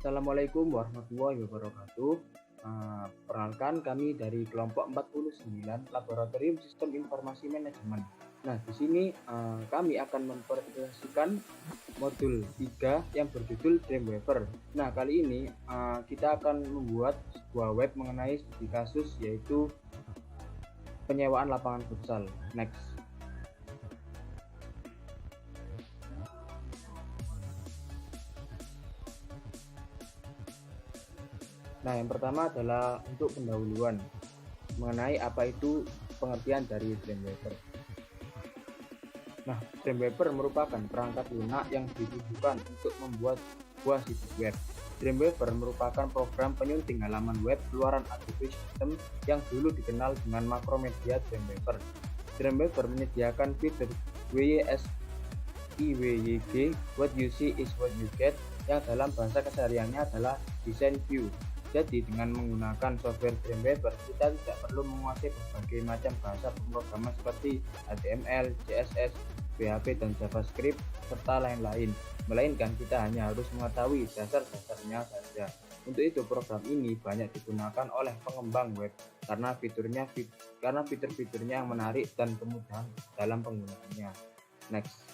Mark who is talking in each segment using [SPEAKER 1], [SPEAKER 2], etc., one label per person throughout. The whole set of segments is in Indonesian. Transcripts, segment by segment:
[SPEAKER 1] Assalamualaikum warahmatullahi wabarakatuh. Perkenalkan kami dari kelompok 49 Laboratorium Sistem Informasi Manajemen. Nah, di sini kami akan mempresentasikan modul 3 yang berjudul Dreamweaver. Nah, kali ini kita akan membuat sebuah web mengenai studi kasus yaitu penyewaan lapangan futsal. Next. Nah, yang pertama adalah untuk pendahuluan mengenai apa itu pengertian dari Dreamweaver. Nah, Dreamweaver merupakan perangkat lunak yang ditujukan untuk membuat sebuah situs web. Dreamweaver merupakan program penyunting halaman web keluaran Adobe System yang dulu dikenal dengan Makromedia Dreamweaver. Dreamweaver menyediakan fitur WYSIWYG, What You See is What You Get, yang dalam bahasa kesehariannya adalah Design View. Jadi dengan menggunakan software Dreamweaver, kita tidak perlu menguasai berbagai macam bahasa pemrograman seperti HTML, CSS, PHP, dan JavaScript, serta lain-lain. Melainkan kita hanya harus mengetahui dasar-dasarnya saja. Untuk itu program ini banyak digunakan oleh pengembang web karena fitur-fiturnya yang menarik dan kemudahan dalam penggunaannya. Next.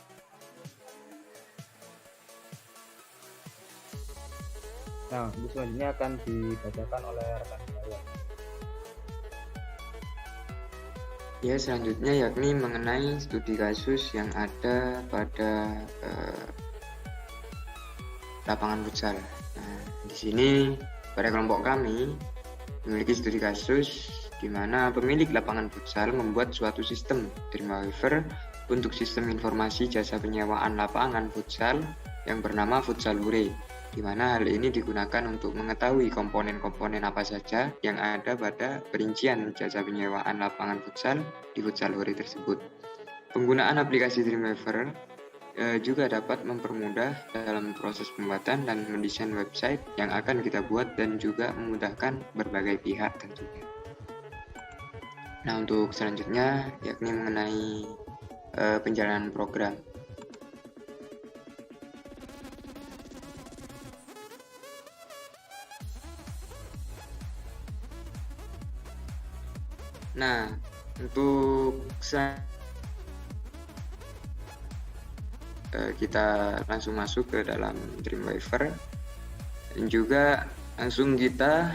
[SPEAKER 1] Nah, untuk selanjutnya akan dibacakan oleh rekan saya.
[SPEAKER 2] Ya, selanjutnya yakni mengenai studi kasus yang ada pada lapangan futsal. Nah, di sini pada kelompok kami memiliki studi kasus di mana pemilik lapangan futsal membuat suatu sistem Dreamweaver untuk sistem informasi jasa penyewaan lapangan futsal yang bernama Futsal Hore, di mana hal ini digunakan untuk mengetahui komponen-komponen apa saja yang ada pada perincian jasa penyewaan lapangan futsal di Futsal Hore tersebut. Penggunaan aplikasi Dreamweaver juga dapat mempermudah dalam proses pembuatan dan mendesain website yang akan kita buat dan juga memudahkan berbagai pihak tentunya. Nah, untuk selanjutnya yakni mengenai penjalanan program. Nah, untuk kita langsung masuk ke dalam Dreamweaver dan juga langsung kita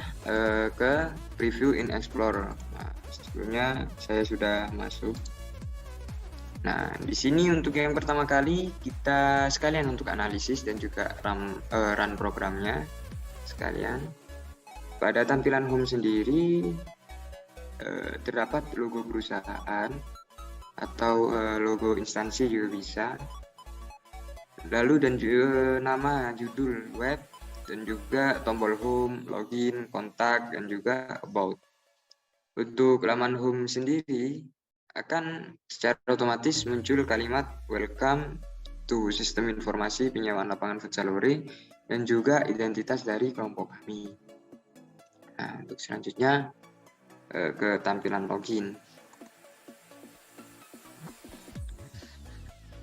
[SPEAKER 2] ke preview in Explorer. Nah, sebelumnya saya sudah masuk. Nah, di sini untuk yang pertama kali kita sekalian untuk analisis dan juga run programnya sekalian. Pada tampilan home sendiri terdapat logo perusahaan atau logo instansi juga bisa. Lalu dan juga nama judul web dan juga tombol home, login, kontak, dan juga about. Untuk laman home sendiri akan secara otomatis muncul kalimat welcome to sistem informasi penyewaan lapangan futsal Hore dan juga identitas dari kelompok kami. Nah, untuk selanjutnya ke tampilan login.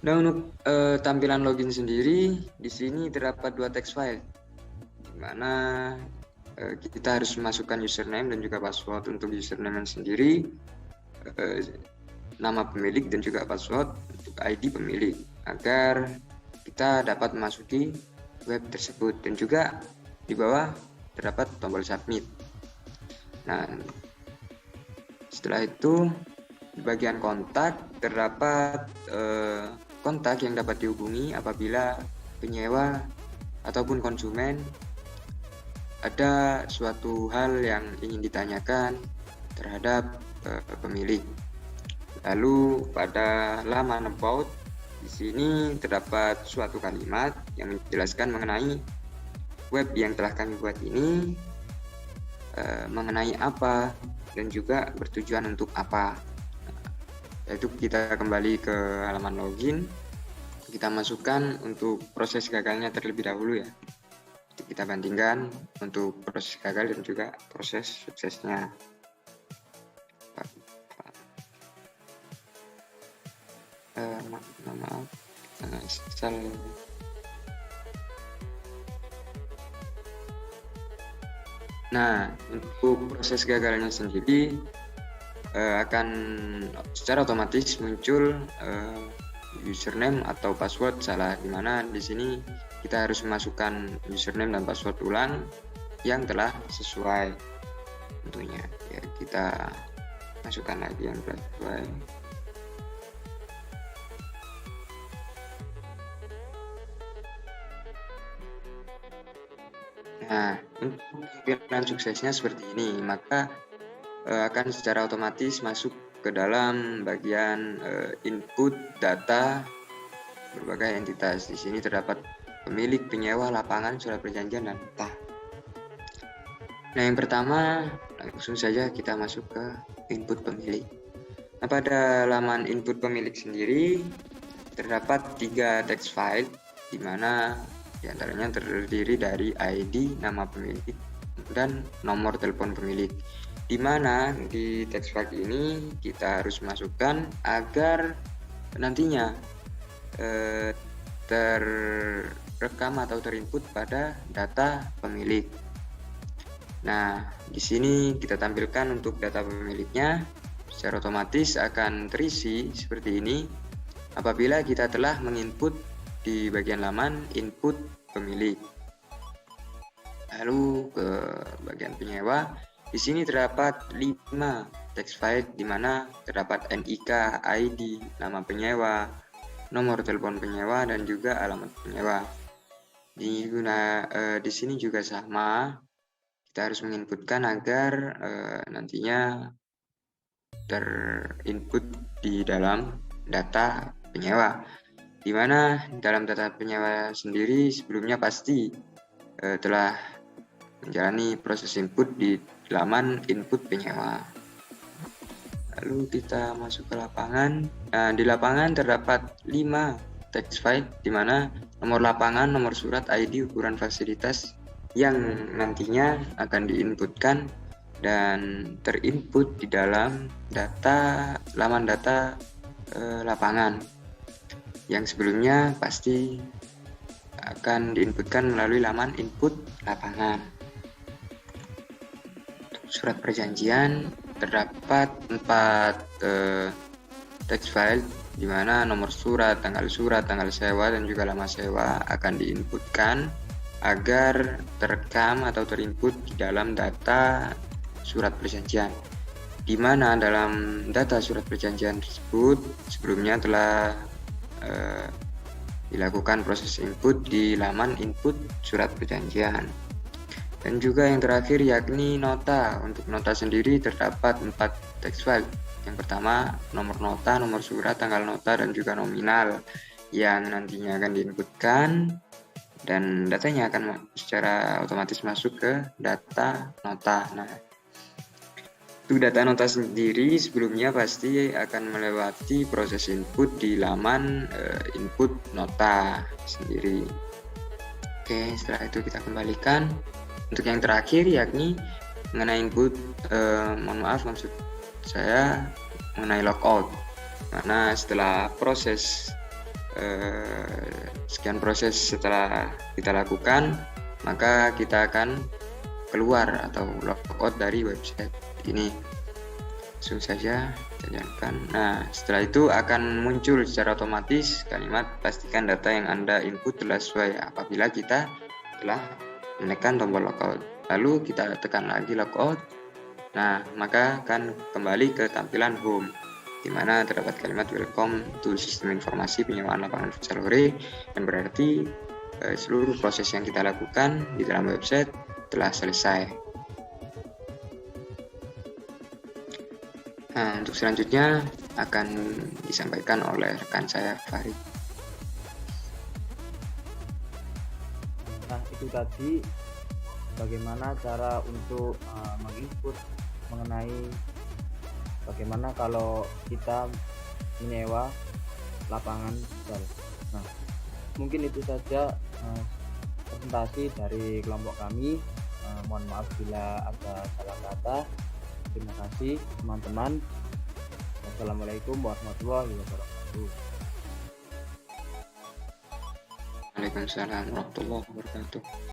[SPEAKER 2] Nah, untuk tampilan login sendiri di sini terdapat dua text file, di mana kita harus memasukkan username dan juga password. Untuk username sendiri nama pemilik dan juga password untuk ID pemilik agar kita dapat memasuki web tersebut, dan juga di bawah terdapat tombol submit. Nah, setelah itu di bagian kontak terdapat kontak yang dapat dihubungi apabila penyewa ataupun konsumen ada suatu hal yang ingin ditanyakan terhadap pemilik. Lalu pada laman about di sini terdapat suatu kalimat yang menjelaskan mengenai web yang telah kami buat ini mengenai apa dan juga bertujuan untuk apa. Yaitu kita kembali ke halaman login, kita masukkan untuk proses gagalnya terlebih dahulu ya. Kita bandingkan untuk proses gagal dan juga proses suksesnya. Maaf, Nah, untuk proses gagalnya sendiri akan secara otomatis muncul username atau password salah, dimana di sini kita harus memasukkan username dan password ulang yang telah sesuai. Tentunya ya, kita masukkan lagi yang telah sesuai. Nah, untuk kemungkinan suksesnya seperti ini, maka akan secara otomatis masuk ke dalam bagian input data berbagai entitas. Di sini terdapat pemilik, penyewa, lapangan, surat perjanjian, dan nota. Nah, yang pertama langsung saja kita masuk ke input pemilik. Nah, pada laman input pemilik sendiri terdapat 3 text file, di mana diantaranya terdiri dari ID, nama pemilik, dan nomor telepon pemilik. Di mana di text file ini kita harus masukkan agar nantinya terrekam atau terinput pada data pemilik. Nah, di sini kita tampilkan untuk data pemiliknya, secara otomatis akan terisi seperti ini apabila kita telah menginput di bagian laman input pemilik. Lalu ke bagian penyewa, di sini terdapat 5 text file, di mana terdapat NIK, ID, nama penyewa, nomor telepon penyewa, dan juga alamat penyewa. Di sini juga sama, kita harus menginputkan agar nantinya terinput di dalam data penyewa, di mana dalam data penyewa sendiri sebelumnya pasti telah menjalani proses input di laman input penyewa. Lalu kita masuk ke lapangan. Nah, di lapangan terdapat 5 text file, di mana nomor lapangan, nomor surat, ID, ukuran fasilitas yang nantinya akan diinputkan dan terinput di dalam laman data lapangan, yang sebelumnya pasti akan diinputkan melalui laman input lapangan. Untuk surat perjanjian terdapat 4 text file, di mana nomor surat, tanggal sewa, dan juga lama sewa akan diinputkan agar terekam atau terinput di dalam data surat perjanjian, di mana dalam data surat perjanjian tersebut sebelumnya telah dilakukan proses input di laman input surat perjanjian. Dan juga yang terakhir yakni nota. Untuk nota sendiri terdapat 4 text file. Yang pertama nomor nota, nomor surat, tanggal nota, dan juga nominal yang nantinya akan diinputkan, dan datanya akan secara otomatis masuk ke data nota. Nah, untuk data nota sendiri sebelumnya pasti akan melewati proses input di laman input nota sendiri. Oke, setelah itu kita kembalikan. Untuk yang terakhir yakni mengenai input, mohon maaf maksud saya mengenai logout. Karena setelah proses sekian proses setelah kita lakukan, maka kita akan keluar atau logout dari website ini. Langsung saja kita jalankan. Nah, setelah itu akan muncul secara otomatis kalimat pastikan data yang Anda input telah sesuai apabila kita telah menekan tombol logout. Lalu kita tekan lagi logout. Nah, maka akan kembali ke tampilan home, di mana terdapat kalimat welcome to sistem informasi penyewaan lapangan futsal hore, yang berarti seluruh proses yang kita lakukan di dalam website telah selesai. Nah, untuk selanjutnya akan disampaikan oleh rekan saya, Farid.
[SPEAKER 1] Nah, itu tadi bagaimana cara untuk menginput mengenai bagaimana kalau kita menyewa lapangan futsal. Nah, mungkin itu saja presentasi dari kelompok kami. Mohon maaf bila ada salah kata. Terima kasih teman-teman. Wassalamualaikum warahmatullahi wabarakatuh.
[SPEAKER 2] Waalaikumsalam warahmatullahi wabarakatuh.